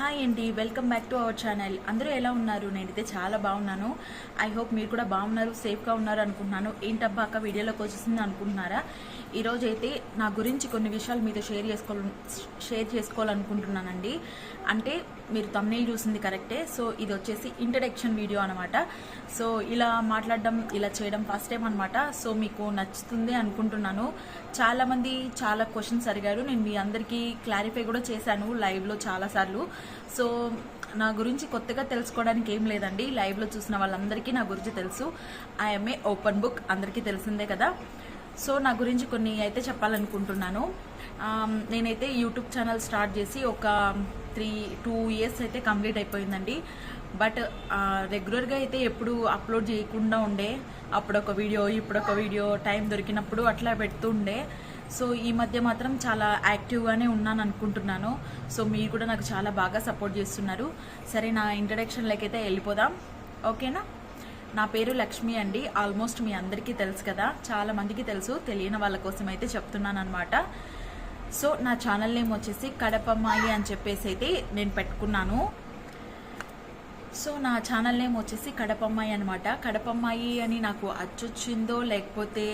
Hi అండి, welcome back to our channel. అందరూ ఎలా ఉన్నారు? నేనైతే చాలా బాగున్నాను. ఐ హోప్ మీరు కూడా బాగున్నారు, సేఫ్గా ఉన్నారు అనుకుంటున్నాను. ఏంటబ్బా అక్క వీడియోలోకి వచ్చేసింది అనుకుంటున్నారా? ఈరోజు అయితే నా గురించి కొన్ని విషయాలు మీతో షేర్ చేసుకోవాలనుకుంటున్నానండి. అంటే మీరు థంబ్నెయిల్ చూసింది కరెక్టే. సో ఇది వచ్చేసి ఇంట్రడక్షన్ వీడియో అనమాట. సో ఇలా మాట్లాడడం, ఇలా చేయడం ఫస్ట్ టైం అనమాట. సో మీకు నచ్చుతుంది అనుకుంటున్నాను. చాలామంది చాలా క్వశ్చన్స్ అడిగారు. నేను మీ అందరికీ క్లారిఫై కూడా చేశాను లైవ్లో చాలాసార్లు. సో నా గురించి కొత్తగా తెలుసుకోవడానికి ఏం లేదండి. లైవ్లో చూసిన వాళ్ళందరికీ నా గురించి తెలుసు. ఐఎమ్ ఏ ఓపెన్ బుక్, అందరికీ తెలిసిందే కదా. సో నా గురించి కొన్ని అయితే చెప్పాలనుకుంటున్నాను. నేనైతే యూట్యూబ్ ఛానల్ స్టార్ట్ చేసి ఒక 2 ఇయర్స్ అయితే కంప్లీట్ అయిపోయిందండి. బట్ రెగ్యులర్గా అయితే ఎప్పుడు అప్లోడ్ చేయకుండా ఉండే. అప్పుడొక వీడియో, ఇప్పుడొక వీడియో, టైం దొరికినప్పుడు అట్లా పెడుతుండే. సో ఈ మధ్య మాత్రం చాలా యాక్టివ్గానే ఉన్నాను అనుకుంటున్నాను. సో మీరు కూడా నాకు చాలా బాగా సపోర్ట్ చేస్తున్నారు. సరే, నా ఇంట్రడక్షన్లోకి అయితే వెళ్ళిపోదాం, ఓకేనా? నా పేరు లక్ష్మి అండి. ఆల్మోస్ట్ మీ అందరికీ తెలుసు కదా, చాలా మందికి తెలుసు. తెలియని వాళ్ళ కోసం అయితే చెప్తున్నాను అనమాట. సో నా ఛానల్ నేమ్ వచ్చేసి కడపమ్మాయి అని చెప్పేసి అయితే నేను పెట్టుకున్నాను. సో నా ఛానల్ నేమ్ వచ్చేసి కడపమ్మాయి అనమాట. కడపమ్మాయి అని నాకు అచ్చొచ్చిందో లేకపోతే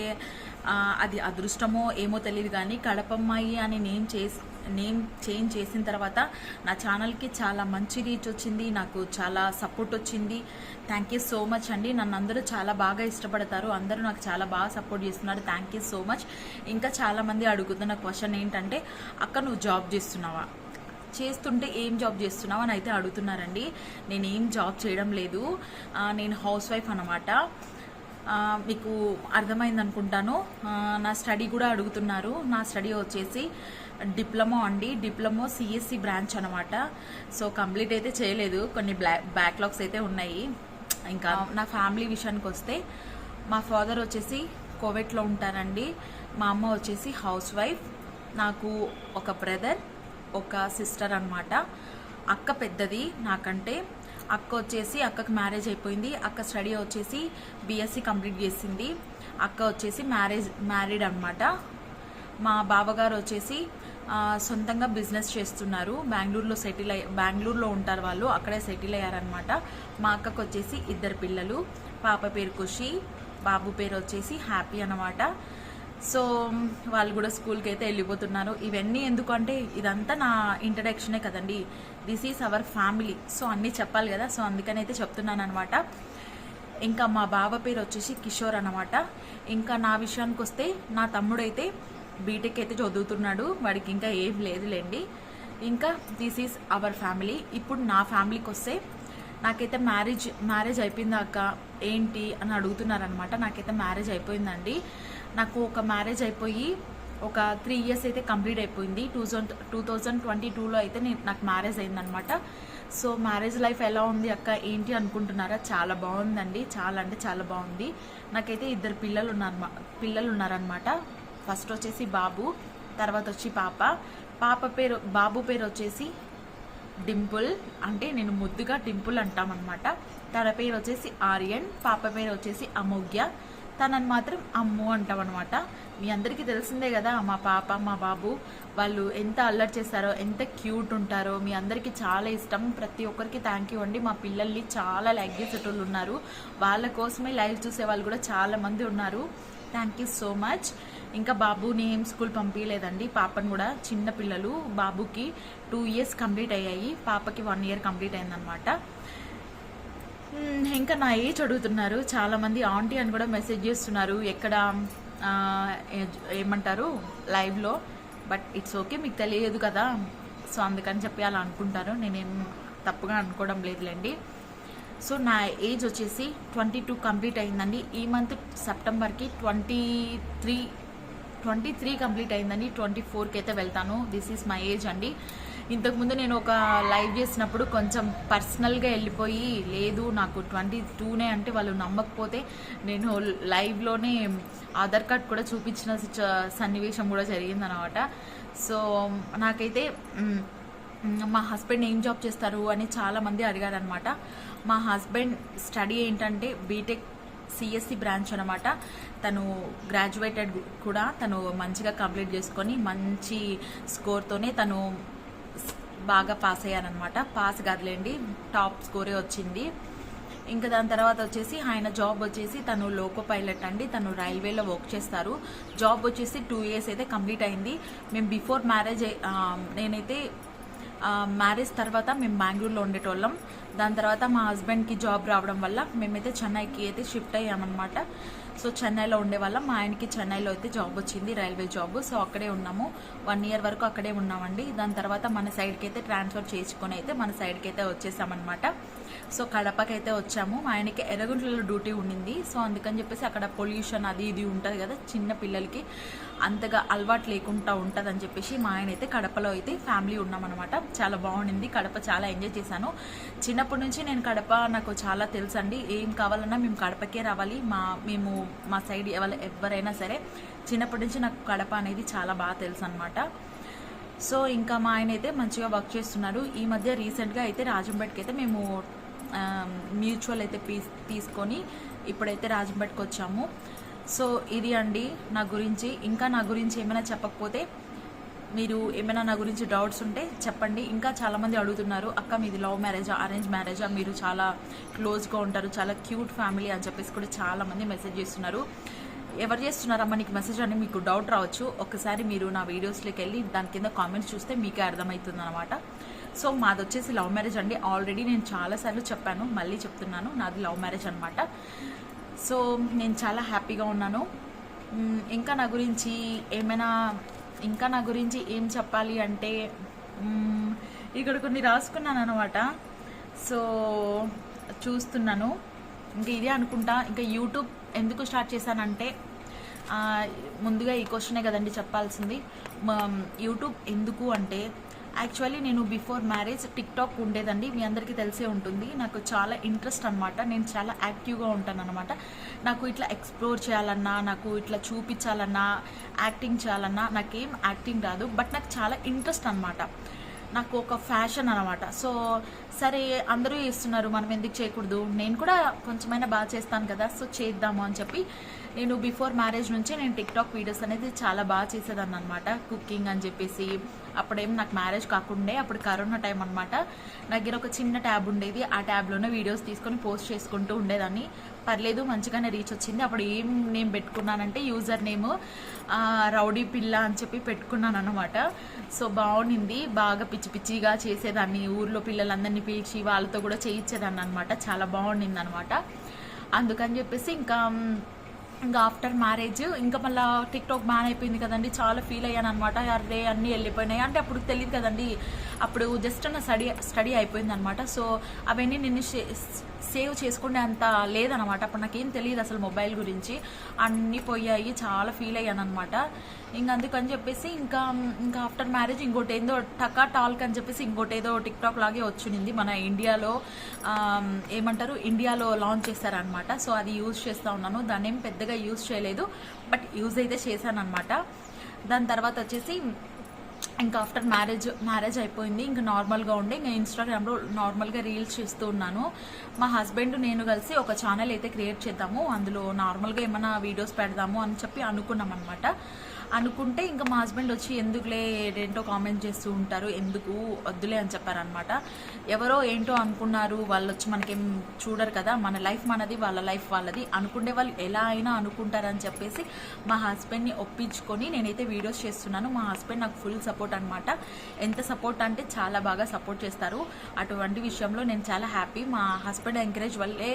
అది అదృష్టమో ఏమో తెలియదు, కానీ కడపమ్మాయి అని నేమ్ చేంజ్ చేసిన తర్వాత నా ఛానల్కి చాలా మంచి రీచ్ వచ్చింది, నాకు చాలా సపోర్ట్ వచ్చింది. థ్యాంక్ యూ సో మచ్ అండి. నన్ను అందరూ చాలా బాగా ఇష్టపడతారు, అందరూ నాకు చాలా బాగా సపోర్ట్ చేస్తున్నారు. Thank you so much. ఇంకా చాలామంది అడుగుతున్న క్వశ్చన్ ఏంటంటే, అక్క నువ్వు జాబ్ చేస్తున్నావా, చేస్తుంటే ఏం జాబ్ చేస్తున్నావు అని అయితే అడుగుతున్నారండి. నేను ఏం జాబ్ చేయడం లేదు, నేను హౌస్ వైఫ్ అనమాట. మీకు అర్థమైంది అనుకుంటాను. నా స్టడీ కూడా అడుగుతున్నారు. నా స్టడీ వచ్చేసి డిప్లొమా అండి. డిప్లొమా సిఎస్సి బ్రాంచ్ అనమాట. సో కంప్లీట్ అయితే చేయలేదు, కొన్ని బ్యాక్లాగ్స్ అయితే ఉన్నాయి. ఇంకా నా ఫ్యామిలీ విషయానికి వస్తే, మా ఫాదర్ వచ్చేసి కోవెట్లో ఉంటారండి. మా అమ్మ వచ్చేసి హౌస్ వైఫ్. నాకు ఒక బ్రదర్, ఒక సిస్టర్ అనమాట. అక్క పెద్దది నాకంటే. అక్కకి మ్యారేజ్ అయిపోయింది. అక్క స్టడీ వచ్చేసి బీఎస్సీ కంప్లీట్ చేసింది. అక్క వచ్చేసి మ్యారీడ్ అనమాట. మా బావగారు వచ్చేసి సొంతంగా బిజినెస్ చేస్తున్నారు. బెంగళూరులో ఉంటారు వాళ్ళు, అక్కడే సెటిల్ అయ్యారనమాట. మా అక్కకు వచ్చేసి 2 పిల్లలు. పాప పేరు ఖుషి, బాబు పేరు వచ్చేసి హ్యాపీ అనమాట. సో వాళ్ళు కూడా స్కూల్కి అయితే వెళ్ళిపోతున్నారు. ఇవన్నీ ఎందుకంటే ఇదంతా నా ఇంట్రడక్షనే కదండి. This is our family. So అన్నీ చెప్పాలి కదా, సో అందుకని అయితే చెప్తున్నాను అనమాట. ఇంకా మా బావ పేరు వచ్చేసి కిషోర్ అనమాట. ఇంకా నా విషయానికి వస్తే, నా తమ్ముడైతే బీటెక్ అయితే చదువుతున్నాడు, వాడికి ఇంకా ఏం లేదులేండి. ఇంకా దిస్ ఈజ్ అవర్ ఫ్యామిలీ. ఇప్పుడు నా ఫ్యామిలీకి వస్తే, నాకైతే మ్యారేజ్ అయిపోయిందా అక్క ఏంటి అని అడుగుతున్నారనమాట. నాకైతే మ్యారేజ్ అయిపోయిందండి. నాకు ఒక మ్యారేజ్ అయిపోయి ఒక 3 ఇయర్స్ అయితే కంప్లీట్ అయిపోయింది. 2022లో అయితే నాకు మ్యారేజ్ అయిందనమాట. సో మ్యారేజ్ లైఫ్ ఎలా ఉంది అక్క ఏంటి అనుకుంటున్నారా? చాలా బాగుందండి, చాలా అంటే చాలా బాగుంది. నాకైతే 2 పిల్లలు ఉన్నారనమాట. ఫస్ట్ వచ్చేసి బాబు, తర్వాత వచ్చి పాప. బాబు పేరు వచ్చేసి డింపుల్, అంటే నేను ముద్దుగా డింపుల్ అంటామన్నమాట. తన పేరు వచ్చేసి ఆర్యన్. పాప పేరు వచ్చేసి అమోఘ్య. తనని మాత్రం అమ్ము అంటామన్నమాట. మీ అందరికీ తెలిసిందే కదా, మా పాప మా బాబు వాళ్ళు ఎంత అల్లరి చేస్తారో, ఎంత క్యూట్ ఉంటారో. మీ అందరికీ చాలా ఇష్టం. ప్రతి ఒక్కరికి థ్యాంక్ యూ అండి. మా పిల్లల్ని చాలా లైక్ చేసేటోళ్ళు ఉన్నారు. వాళ్ళ కోసమే లైవ్ చూసే వాళ్ళు కూడా చాలా మంది ఉన్నారు. Thank you so much. ఇంకా బాబుని ఏం స్కూల్ పంపించలేదండి. పాపను కూడా, చిన్న పిల్లలు. బాబుకి 2 ఇయర్స్ కంప్లీట్ అయ్యాయి, పాపకి 1 ఇయర్ కంప్లీట్ అయిందనమాట. ఇంకా నా ఏజ్ అడుగుతున్నారు చాలామంది. ఆంటీ అని కూడా మెసేజ్ చేస్తున్నారు, ఎక్కడ ఏమంటారు లైవ్లో. బట్ ఇట్స్ ఓకే, మీకు తెలియదు కదా, సో అందుకని చెప్పి అలా అనుకుంటారు. నేనేం తప్పుగా అనుకోవడం లేదులేండి. సో నా ఏజ్ వచ్చేసి 22 కంప్లీట్ అయిందండి. ఈ మంత్ సెప్టెంబర్కి 23 కంప్లీట్ అయిందండి. 24కి అయితే వెళ్తాను. దిస్ ఈజ్ మై ఏజ్ అండి. ఇంతకుముందు నేను ఒక లైవ్ చేసినప్పుడు కొంచెం పర్సనల్గా వెళ్ళిపోయి, లేదు నాకు 22నే అంటే వాళ్ళు నమ్మకపోతే నేను లైవ్లోనే ఆధార్ కార్డ్ కూడా చూపించిన సన్నివేశం కూడా జరిగిందనమాట. సో నాకైతే మా హస్బెండ్ ఏం జాబ్ చేస్తారు అని చాలామంది అడిగారనమాట. మా హస్బెండ్ స్టడీ ఏంటంటే బీటెక్ సిఎస్సి బ్రాంచ్ అనమాట. తను గ్రాడ్యుయేటెడ్ కూడా. తను మంచిగా కంప్లీట్ చేసుకొని మంచి స్కోర్తోనే తను బాగా పాస్ అయ్యానమాట. పాస్ కాదులేండి, టాప్ స్కోరే వచ్చింది. ఇంకా దాని తర్వాత వచ్చేసి ఆయన జాబ్ వచ్చేసి తను లోకో పైలట్ అండి, తను రైల్వేలో వర్క్ చేస్తారు. జాబ్ వచ్చేసి 2 years అయితే కంప్లీట్ అయింది. మేము బిఫోర్ మ్యారేజ్ నేనైతే మ్యారేజ్ తర్వాత మేము బెంగళూరులో ఉండేటోళ్ళం. దాని తర్వాత మా హస్బెండ్కి జాబ్ రావడం వల్ల మేమైతే చెన్నైకి అయితే షిఫ్ట్ అయ్యామన్నమాట. సో చెన్నైలో ఉండేవాళ్ళం. మా ఆయనకి చెన్నైలో అయితే జాబ్ వచ్చింది, రైల్వే జాబ్. సో అక్కడే ఉన్నాము, 1 year వరకు అక్కడే ఉన్నామండి. దాని తర్వాత మన సైడ్కి అయితే ట్రాన్స్ఫర్ చేసుకొని అయితే మన సైడ్కి అయితే వచ్చేసామన్నమాట. సో కడపకి అయితే వచ్చాము. మా ఆయనకి ఎర్రగుంట్లలో డ్యూటీ ఉండింది. సో అందుకని చెప్పేసి అక్కడ పొల్యూషన్ అది ఇది ఉంటుంది కదా, చిన్న పిల్లలకి అంతగా అలవాటు లేకుండా ఉంటుంది అని చెప్పేసి మా ఆయన అయితే కడపలో అయితే ఫ్యామిలీ ఉన్నామన్నమాట. చాలా బాగుండింది కడప, చాలా ఎంజాయ్ చేశాను. చిన్నప్పటి నుంచి నేను కడప నాకు చాలా తెలుసు అండి. ఏం కావాలన్నా మేము కడపకే రావాలి. మేము మా సైడ్ ఎవరైనా సరే చిన్నప్పటి నుంచి నాకు కడప అనేది చాలా బాగా తెలుసు అనమాట. సో ఇంకా మా ఆయన అయితే మంచిగా వర్క్ చేస్తున్నారు. ఈ మధ్య రీసెంట్గా అయితే రాజంపేటకి అయితే మేము మ్యూచువల్ అయితే తీసుకొని ఇప్పుడైతే రాజంపేటకి వచ్చాము. సో ఇది అండి నా గురించి. ఇంకా నా గురించి ఏమైనా చెప్పకపోతే, మీరు ఏమైనా నా గురించి డౌట్స్ ఉంటే చెప్పండి. ఇంకా చాలామంది అడుగుతున్నారు, అక్క మీది లవ్ మ్యారేజా అరేంజ్ మ్యారేజా, మీరు చాలా క్లోజ్గా ఉంటారు, చాలా క్యూట్ ఫ్యామిలీ అని చెప్పేసి కూడా చాలామంది మెసేజ్ చేస్తున్నారు. ఎవరు చేస్తున్నారమ్మా నీకు మెసేజ్ అని మీకు డౌట్ రావచ్చు. ఒకసారి మీరు నా వీడియోస్లోకి వెళ్ళి దాని కింద కామెంట్స్ చూస్తే మీకే అర్థమవుతుంది అనమాట. సో మాది వచ్చేసి లవ్ మ్యారేజ్ అండి. ఆల్రెడీ నేను చాలాసార్లు చెప్పాను, మళ్ళీ చెప్తున్నాను, నాది లవ్ మ్యారేజ్ అనమాట. సో నేను చాలా హ్యాపీగా ఉన్నాను. ఇంకా నా గురించి ఏం చెప్పాలి అంటే, ఇక్కడ కొన్ని రాసుకున్నాను అనమాట. సో చూస్తున్నాను. ఇంకా ఇదే అనుకుంటా. ఇంకా యూట్యూబ్ ఎందుకు స్టార్ట్ చేశానంటే, ముందుగా ఈ క్వశ్చనే కదండి చెప్పాల్సింది. యూట్యూబ్ ఎందుకు అంటే, యాక్చువల్లీ నేను బిఫోర్ మ్యారేజ్ టిక్టాక్ ఉండేదండి, మీ అందరికీ తెలిసే ఉంటుంది. నాకు చాలా ఇంట్రెస్ట్ అనమాట, నేను చాలా యాక్టివ్గా ఉంటాను అనమాట. నాకు ఇట్లా ఎక్స్ప్లోర్ చేయాలన్నా, నాకు ఇట్లా చూపించాలన్నా, యాక్టింగ్ చేయాలన్నా, నాకేం యాక్టింగ్ రాదు, బట్ నాకు చాలా ఇంట్రెస్ట్ అనమాట. నాకు ఒక ఫ్యాషన్ అనమాట. సో సరే అందరూ చేస్తున్నారు, మనం ఎందుకు చేయకూడదు, నేను కూడా కొంచెమైనా బాగా చేస్తాను కదా, సో చేద్దాము అని చెప్పి నేను బిఫోర్ మ్యారేజ్ నుంచే నేను టిక్టాక్ వీడియోస్ అనేది చాలా బాగా చేసేదాన్ని అనమాట. కుకింగ్ అని చెప్పేసి. అప్పుడేం నాకు మ్యారేజ్ కాకుండే, అప్పుడు కరోనా టైం అనమాట. నా దగ్గర ఒక చిన్న ట్యాబ్ ఉండేది, ఆ ట్యాబ్లోనే వీడియోస్ తీసుకొని పోస్ట్ చేసుకుంటూ ఉండేదాన్ని. పర్లేదు, మంచిగానే రీచ్ వచ్చింది. అప్పుడు ఏం నేమ్ పెట్టుకున్నానంటే, యూజర్ నేమ్ రౌడీ పిల్ల అని చెప్పి పెట్టుకున్నాను అనమాట. సో బాగుండింది, బాగా పిచ్చి పిచ్చిగా చేసేదాన్ని, ఊర్లో పిల్లలందరినీ పిలిచి వాళ్ళతో కూడా చేయించేదాన్ని అనమాట. చాలా బాగుండింది అనమాట. అందుకని చెప్పేసి ఇంకా ఆఫ్టర్ మ్యారేజ్ ఇంకా మళ్ళీ టిక్టాక్ బ్యాన్ అయిపోయింది కదండి, చాలా ఫీల్ అయ్యాను అనమాట. అరే అన్నీ వెళ్ళిపోయినాయి అంటే, అప్పుడు తెలియదు కదండి, అప్పుడు జస్ట్ నా స్టడీ అయిపోయింది అనమాట. సో అవన్నీ నిన్ను సేవ్ చేసుకునే అంత లేదనమాట. అప్పుడు నాకేం తెలియదు అసలు మొబైల్ గురించి, అన్నీ పోయాయి, చాలా ఫీల్ అయ్యాను అనమాట. ఇంక అందుకని చెప్పేసి ఇంకా ఆఫ్టర్ మ్యారేజ్ ఇంకోటి ఏందో టకా టాల్క్ అని చెప్పేసి ఇంకోటి ఏదో టిక్టాక్ లాగే వచ్చింది మన ఇండియాలో. ఇండియాలో లాంచ్ చేశారనమాట. సో అది యూజ్ చేస్తూ ఉన్నాను. దాన్ని ఏం పెద్దగా యూజ్ చేయలేదు, బట్ యూజ్ అయితే చేశాను అనమాట. దాని తర్వాత వచ్చేసి ఇంకా ఆఫ్టర్ మ్యారేజ్ అయిపోయింది. ఇంకా నార్మల్గా ఉండే ఇంకా ఇన్స్టాగ్రామ్లో నార్మల్గా రీల్స్ చేస్తూ ఉన్నాను. మా హస్బెండ్ నేను కలిసి ఒక ఛానల్ అయితే క్రియేట్ చేద్దాము, అందులో నార్మల్గా ఏమైనా వీడియోస్ పెడదాము అని చెప్పి అనుకున్నాం అనమాట. అనుకుంటే ఇంకా మా హస్బెండ్ వచ్చి ఎందుకులే ఏంటో కామెంట్ చేస్తూ ఉంటారు, ఎందుకు వద్దులే అని చెప్పారనమాట. ఎవరో ఏంటో అనుకున్నారు, వాళ్ళు వచ్చి మనకేం చూడరు కదా, మన లైఫ్ మనది, వాళ్ళ లైఫ్ వాళ్ళది, అనుకునే వాళ్ళు ఎలా అయినా అనుకుంటారని చెప్పేసి మా హస్బెండ్ని ఒప్పించుకొని నేనైతే వీడియోస్ చేస్తున్నాను. మా హస్బెండ్ నాకు ఫుల్ సపోర్ట్ అనమాట. ఎంత సపోర్ట్ అంటే చాలా బాగా సపోర్ట్ చేస్తారు. అటువంటి విషయంలో నేను చాలా హ్యాపీ. మా హస్బెండ్ ఎంకరేజ్ వల్లే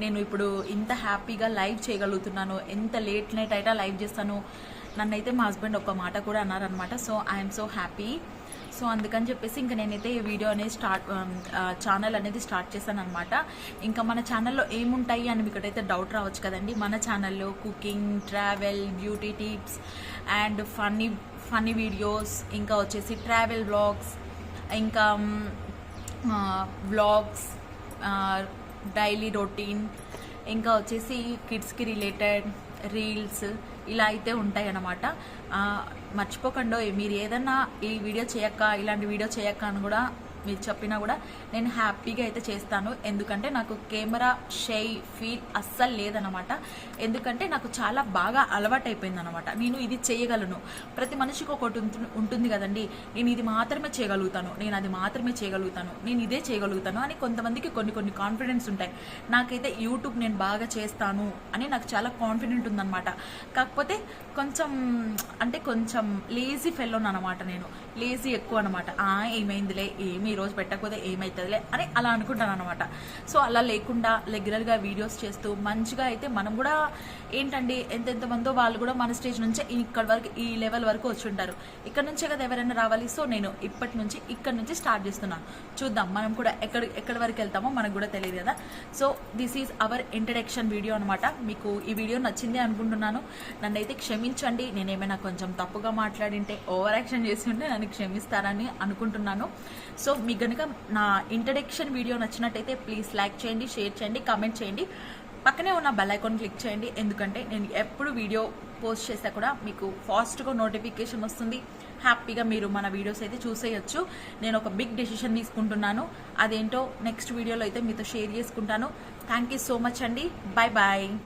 నేను ఇప్పుడు ఇంత హ్యాపీగా లైవ్ చేయగలుగుతున్నాను. ఎంత లేట్ నైట్ అయినా లైవ్ చేస్తాను. నన్నైతే మా హస్బెండ్ ఒక మాట కూడా అన్నారనమాట. So I'm so happy. So అందుకని చెప్పేసి ఇంకా నేనైతే ఈ వీడియో అనేది ఛానల్ అనేది స్టార్ట్ చేశాను అనమాట. ఇంకా మన ఛానల్లో ఏముంటాయి అని మీకైతే డౌట్ రావచ్చు కదండి. మన ఛానల్లో cooking, travel, beauty tips and funny videos, ఇంకా వచ్చేసి ట్రావెల్ వ్లాగ్స్, ఇంకా వ్లాగ్స్, డైలీ రొటీన్, ఇంకా వచ్చేసి కిడ్స్కి రిలేటెడ్ రీల్స్, ఇలా అయితే ఉంటాయి అన్నమాట. మర్చిపోకండి, మీరు ఏదన్నా ఈ వీడియో చేయక్క, ఇలాంటి వీడియో చేయక్క అని కూడా మీరు చెప్పినా కూడా నేను హ్యాపీగా అయితే చేస్తాను. ఎందుకంటే నాకు కెమెరా షై ఫీల్ అస్సలు లేదనమాట. ఎందుకంటే నాకు చాలా బాగా అలవాటు అయిపోయింది అనమాట. నేను ఇది చేయగలను. ప్రతి మనిషికి ఒకటి ఉంటుంది కదండి, నేను ఇది మాత్రమే చేయగలుగుతాను, నేను అది మాత్రమే చేయగలుగుతాను, నేను ఇదే చేయగలుగుతాను అని కొంతమందికి కొన్ని కాన్ఫిడెన్స్ ఉంటాయి. నాకైతే యూట్యూబ్ నేను బాగా చేస్తాను అని నాకు చాలా కాన్ఫిడెంట్ ఉందన్నమాట. కాకపోతే కొంచెం లేజీ ఫెల్లోన్ అనమాట. నేను లేజీ ఎక్కువ అనమాట. ఏమైందిలే, ఏమి ఈరోజు పెట్టకపోతే ఏమవుతుందిలే అని అలా అనుకుంటాను అనమాట. సో అలా లేకుండా రెగ్యులర్గా వీడియోస్ చేస్తూ మంచిగా అయితే మనం కూడా ఏంటండి, ఎంతెంతమందో వాళ్ళు కూడా మన స్టేజ్ నుంచే ఇక్కడ వరకు, ఈ లెవెల్ వరకు వచ్చి ఉంటారు. ఇక్కడ నుంచే కదా ఎవరైనా రావాలి. సో నేను ఇక్కడ నుంచి స్టార్ట్ చేస్తున్నాను. చూద్దాం మనం కూడా ఎక్కడి వరకు వెళ్తామో మనకు కూడా తెలియదు కదా. So this is our introduction video అనమాట. మీకు ఈ వీడియో నచ్చింది అనుకుంటున్నాను. నన్నైతే క్షమించండి, నేనేమైనా కొంచెం తప్పుగా మాట్లాడింటే, ఓవర్ యాక్షన్ చేసి ఉంటే నన్ను క్షమిస్తారని అనుకుంటున్నాను. సో మీకు కనుక నా ఇంట్రడక్షన్ వీడియో నచ్చినట్టయితే ప్లీజ్ లైక్ చేయండి, షేర్ చేయండి, కామెంట్ చేయండి. పక్కనే ఉన్న బెల్ ఐకాన్ క్లిక్ చేయండి. ఎందుకంటే నేను ఎప్పుడు వీడియో పోస్ట్ చేసా కూడా మీకు ఫాస్ట్గా నోటిఫికేషన్ వస్తుంది. హ్యాపీగా మీరు మన వీడియోస్ అయితే చూసేయచ్చు. నేను ఒక బిగ్ డెసిషన్ తీసుకుంటున్నాను. అదేంటో నెక్స్ట్ వీడియోలో అయితే మీతో షేర్ చేసుకుంటాను. థ్యాంక్ యూ సో మచ్ అండి. Bye bye.